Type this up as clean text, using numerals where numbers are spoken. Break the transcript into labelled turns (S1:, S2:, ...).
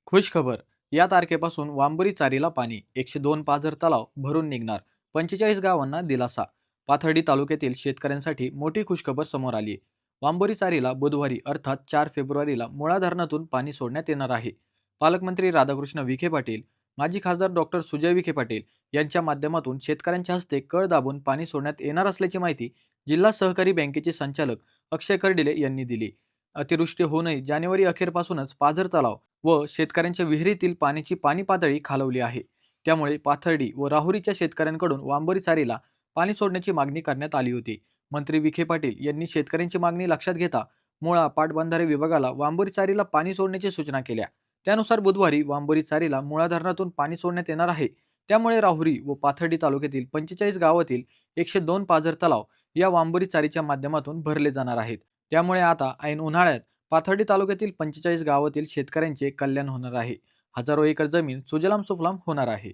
S1: खुशखबर. या तारखेपासून वांबोरी चारीला पाणी. 102 पाझर तलाव भरून निघणार. 45 गावांना दिलासा. पाथर्डी तालुक्यातील शेतकऱ्यांसाठी मोठी खुशखबर समोर आली आहे. वांबोरी चारीला बुधवारी अर्थात 4 फेब्रुवारीला मुळा धरणातून पाणी सोडण्यात येणार आहे. पालकमंत्री राधाकृष्ण विखे पाटील, माजी खासदार डॉक्टर सुजय विखे पाटील यांच्या माध्यमातून शेतकऱ्यांच्या हस्ते कळ दाबून पाणी सोडण्यात येणार असल्याची माहिती जिल्हा सहकारी बँकेचे संचालक अक्षय कर्डिले यांनी दिली. अतिवृष्टी होऊनही जानेवारी अखेरपासूनच पाझर तलाव व शेतकऱ्यांच्या विहिरीतील पाण्याची पाणी पातळी खालवली आहे. त्यामुळे पाथर्डी व राहुरीच्या शेतकऱ्यांकडून वांबोरी चारीला पाणी सोडण्याची मागणी करण्यात आली होती. मंत्री विखे पाटील यांनी शेतकऱ्यांची मागणी लक्षात घेता मुळा पाटबंधारे विभागाला वांबोरी चारीला पाणी सोडण्याची सूचना केल्या. त्यानुसार बुधवारी वांबोरी चारीला मुळा धरणातून पाणी सोडण्यात येणार आहे. त्यामुळे राहुरी व पाथर्डी तालुक्यातील 45 गावातील 102 पाझर तलाव या वांबोरी चारीच्या माध्यमातून भरले जाणार आहेत. त्यामुळे आता ऐन उन्हाळ्यात पाथर्डी तालुक्यातील 45 गावातील शेतकऱ्यांचे कल्याण होणार आहे. हजारो एकर जमीन सुजलाम सुफलाम होणार आहे.